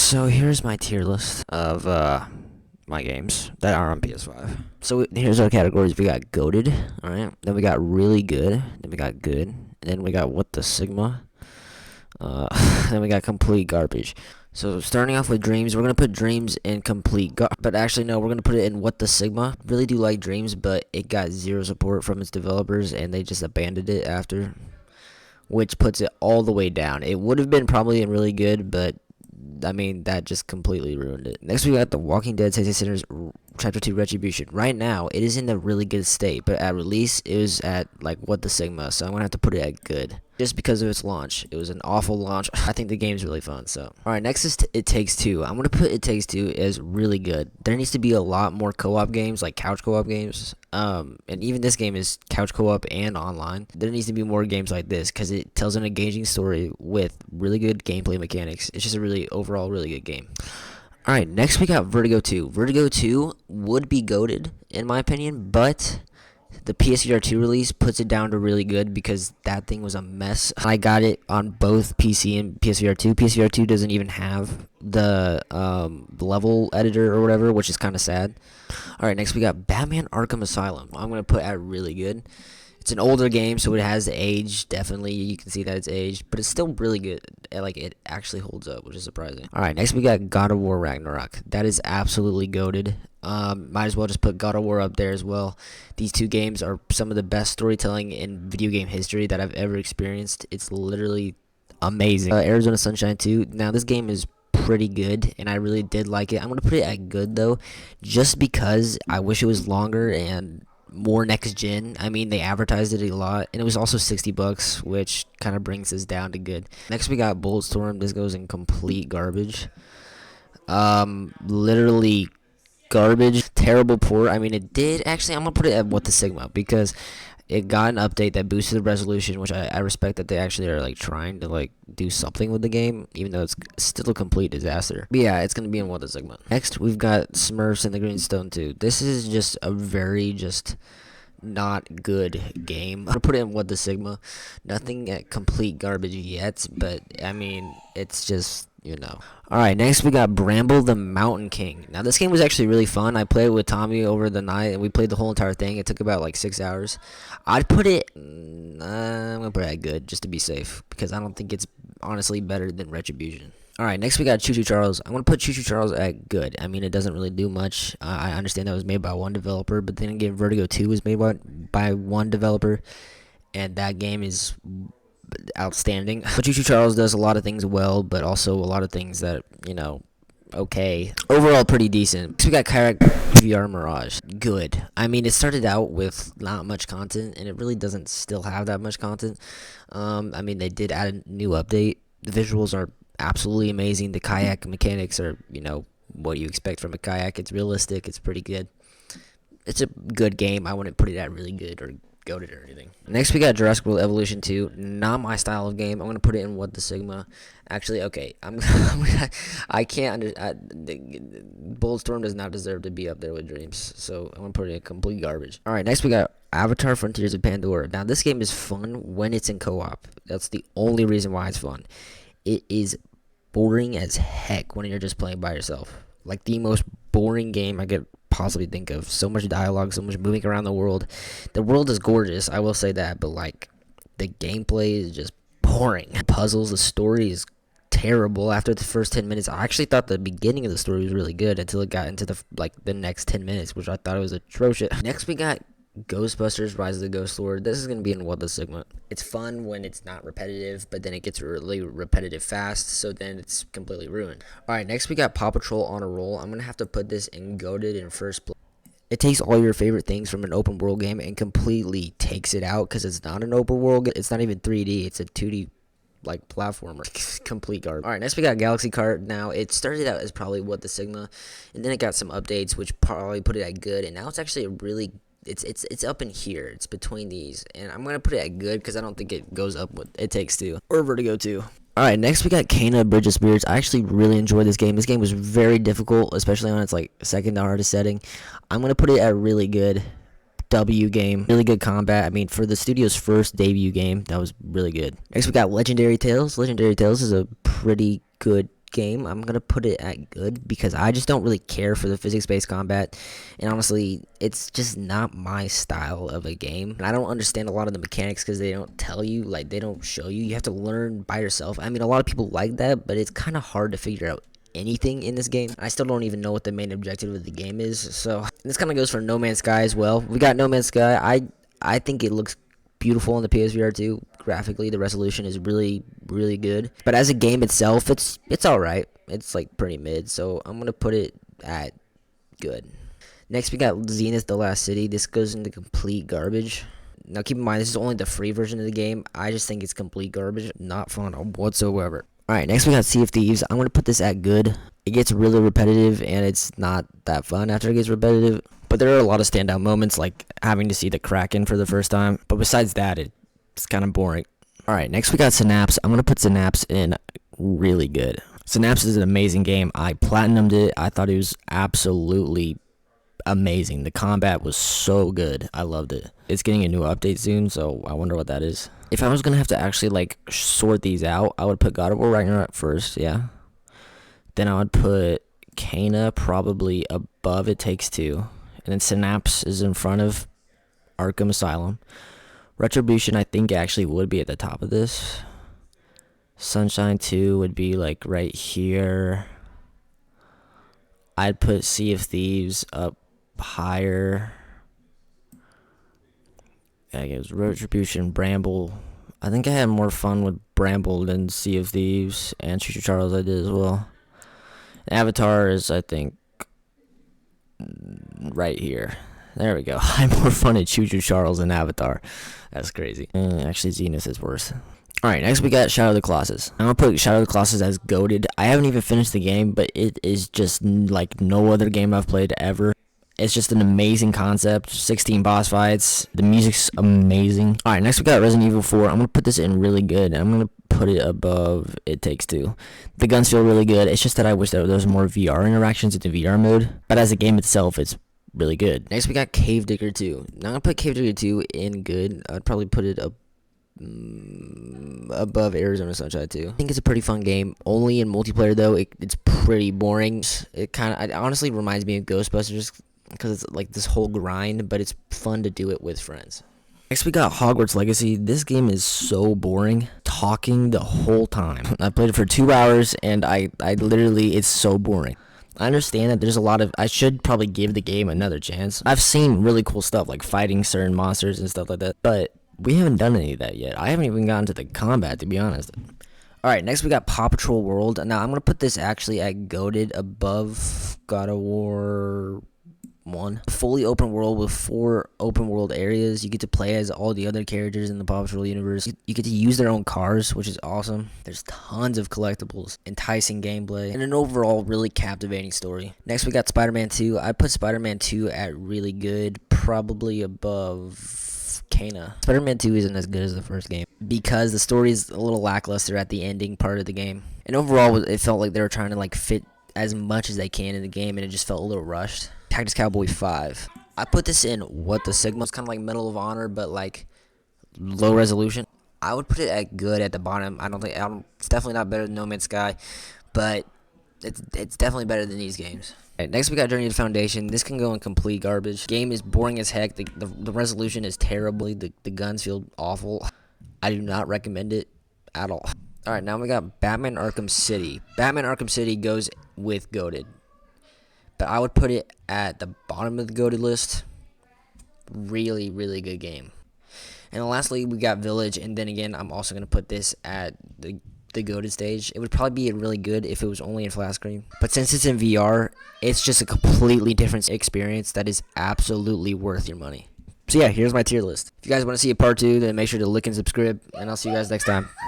So here's my tier list of my games that are on PS5. So here's our categories. We got goated, all right. Then we got really good. Then we got good. And then we got what the Sigma. Then we got complete garbage. So starting off with Dreams, we're gonna put Dreams in but actually no, we're gonna put it in what the Sigma. Really do like Dreams, but it got zero support from its developers, and they just abandoned it after, which puts it all the way down. It would have been probably in really good, but I mean, that just completely ruined it. Next, we got The Walking Dead Texas Sinners Chapter 2 Retribution. Right now, it is in a really good state, but at release, it was at, like, what the Sigma, so I'm going to have to put it at good. Just because of its launch. It was an awful launch. I think the game's really fun, so. Alright, next is It Takes Two. I'm going to put It Takes Two as really good. There needs to be a lot more co-op games, like couch co-op games. And even this game is couch co-op and online. There needs to be more games like this, because it tells an engaging story with really good gameplay mechanics. It's just a overall really good game. Alright, next we got Vertigo 2. Vertigo 2 would be goated, in my opinion, but the PSVR 2 release puts it down to really good because that thing was a mess. I got it on both PC and PSVR 2. PSVR 2 doesn't even have the level editor or whatever, which is kind of sad. Alright, next we got Batman Arkham Asylum. I'm going to put at really good. It's an older game, so it has age. Definitely, you can see that it's aged, but it's still really good. Like, it actually holds up, which is surprising. All right, next we got God of War Ragnarok. That is absolutely goated. Might as well just put God of War up there as well. These two games are some of the best storytelling in video game history that I've ever experienced. It's literally amazing. Arizona Sunshine 2. Now, this game is pretty good, and I really did like it. I'm going to put it at good, though, just because I wish it was longer and more next gen. I mean, they advertised it a lot, and it was also $60, which kind of brings us down to good. Next we got Bulletstorm. This goes in complete garbage. Literally garbage. Terrible port. I mean, it did actually, I'm gonna put it at what the Sigma, because it got an update that boosted the resolution, which I respect that they actually are like trying to like do something with the game, even though it's still a complete disaster. But yeah, it's gonna be in what the Sigma. Next, we've got Smurfs and the Greenstone 2. This is just a very not good game. I'm gonna put it in what the Sigma. Nothing at complete garbage yet, but I mean, it's just, you know. Alright, next we got Bramble the Mountain King. Now, this game was actually really fun. I played it with Tommy over the night, and we played the whole entire thing. It took about like 6 hours. I'd put it, I'm gonna put it at good, just to be safe, because I don't think it's honestly better than Retribution. Alright, next we got Choo Choo Charles. I'm going to put Choo Choo Charles at good. I mean, it doesn't really do much. I understand that was made by one developer, but then again, Vertigo 2 was made by one developer, and that game is outstanding. But Choo Choo Charles does a lot of things well, but also a lot of things that, you know, okay. Overall, pretty decent. Next we got Kayak VR Mirage. Good. I mean, it started out with not much content, and it really doesn't still have that much content. I mean, they did add a new update. The visuals are absolutely amazing. The kayak mechanics are, you know, what you expect from a kayak. It's realistic. It's pretty good. It's a good game. I wouldn't put it at really good or goated or anything. Next, we got Jurassic World Evolution 2. Not my style of game. I'm gonna put it in what the Sigma. Actually, okay. I can't. Bulletstorm does not deserve to be up there with Dreams, so I'm gonna put it in complete garbage. All right. Next, we got Avatar: Frontiers of Pandora. Now, this game is fun when it's in co-op. That's the only reason why it's fun. It is boring as heck when you're just playing by yourself. Like, the most boring game I could possibly think of. So much dialogue, so much moving around the world. The world is gorgeous, I will say that, but like, the gameplay is just boring. Puzzles, the story is terrible. After the first 10 minutes, I actually thought the beginning of the story was really good until it got into the next 10 minutes, which I thought was atrocious. Next, we got Ghostbusters Rise of the Ghost Lord. This is going to be in what the Sigma. It's fun when it's not repetitive, but then it gets really repetitive fast, so then it's completely ruined. Alright, next we got Paw Patrol on a Roll. I'm going to have to put this in goated in first place. It takes all your favorite things from an open world game and completely takes it out, because it's not an open world. It's not even 3D. It's a 2D like platformer. Complete garbage. Alright, next we got Galaxy Kart. Now, it started out as probably what the Sigma, and then it got some updates which probably put it at good, and now it's actually a really it's up in here. It's between these, and I'm gonna put it at good because I don't think it goes up with It Takes Two or Vertigo 2. Alright, next we got Kena Bridge of Spirits. I actually really enjoyed this game. This game was very difficult, especially on its like second hardest setting. I'm gonna put it at really good. W game. Really good combat. I mean, for the studio's first debut game, that was really good. Next we got Legendary Tales. Legendary Tales is a pretty good game, I'm gonna put it at good because I just don't really care for the physics-based combat, and honestly, it's just not my style of a game. And I don't understand a lot of the mechanics because they don't tell you, like they don't show you. You have to learn by yourself. I mean, a lot of people like that, but it's kind of hard to figure out anything in this game. I still don't even know what the main objective of the game is. So this kind of goes for No Man's Sky as well. We got No Man's Sky. I think it looks beautiful on the PSVR 2. Graphically, the resolution is really good. But as a game itself, it's all right. It's like pretty mid. So I'm gonna put it at good. Next, we got Zenith: The Last City. This goes into complete garbage. Now, keep in mind, this is only the free version of the game. I just think it's complete garbage. Not fun whatsoever. Alright, next we got Sea of Thieves. I'm going to put this at good. It gets really repetitive, and it's not that fun after it gets repetitive. But there are a lot of standout moments, like having to see the Kraken for the first time. But besides that, it's kind of boring. Alright, next we got Synapse. I'm going to put Synapse in really good. Synapse is an amazing game. I platinumed it. I thought it was absolutely amazing. The combat was so good. I loved it. It's getting a new update soon, so I wonder what that is. If I was gonna have to actually like sort these out, I would put God of War Ragnarok first, yeah. Then I would put Kana probably above It Takes Two, and then Synapse is in front of Arkham Asylum. Retribution, I think, actually would be at the top of this. Sunshine 2 would be like right here. I'd put Sea of Thieves up higher. I guess Retribution, Bramble. I think I had more fun with Bramble than Sea of Thieves, and Choo Choo Charles I did as well. Avatar is, I think, right here. There we go. I had more fun at Choo Choo Charles than Avatar. That's crazy. Actually, Zenith is worse. Alright, next we got Shadow of the Colossus. I'm gonna put Shadow of the Colossus as goated. I haven't even finished the game, but it is just like no other game I've played ever. It's just an amazing concept. 16 boss fights. The music's amazing. Alright, next we got Resident Evil 4. I'm gonna put this in really good. I'm gonna put it above It Takes Two. The guns feel really good. It's just that I wish that there was more VR interactions in the VR mode. But as a game itself, it's really good. Next we got Cave Digger 2. Now I'm gonna put Cave Digger 2 in good. I'd probably put it up above Arizona Sunshine 2. I think it's a pretty fun game. Only in multiplayer though, it's pretty boring. It honestly reminds me of Ghostbusters because it's like this whole grind, but it's fun to do it with friends. Next we got Hogwarts Legacy. This game is so boring, talking the whole time. I played it for 2 hours and I literally, it's so boring. I understand that there's a lot of, I should probably give the game another chance. I've seen really cool stuff like fighting certain monsters and stuff like that, but we haven't done any of that yet. I haven't even gotten to the combat, to be honest. Alright, next we got Paw Patrol World. Now, I'm going to put this actually at goated above God of War 1. Fully open world with 4 open world areas. You get to play as all the other characters in the Paw Patrol universe. You get to use their own cars, which is awesome. There's tons of collectibles, enticing gameplay, and an overall really captivating story. Next we got Spider-Man 2. I put Spider-Man 2 at really good, probably above Kana. Spider-Man 2 isn't as good as the first game because the story is a little lackluster at the ending part of the game. And overall, it felt like they were trying to like fit as much as they can in the game, and it just felt a little rushed. Cactus Cowboy 5. I put this in What the Sigma. It's kind of like Medal of Honor, but like low resolution. I would put it at good at the bottom. It's definitely not better than No Man's Sky, but it's definitely better than these games. Right, next we got Journey to Foundation. This can go in complete garbage. Game is boring as heck. The resolution is terrible. The guns feel awful. I do not recommend it at all. Alright, now we got Batman Arkham City. Batman Arkham City goes with goated, but I would put it at the bottom of the goated list. Really good game. And then lastly, we got Village, and then again, I'm also going to put this at the goated stage. It would probably be really good if it was only in flat screen, but since it's in VR, it's just a completely different experience that is absolutely worth your money. So yeah, here's my tier list. If you guys want to see a part 2, then make sure to like and subscribe, and I'll see you guys next time.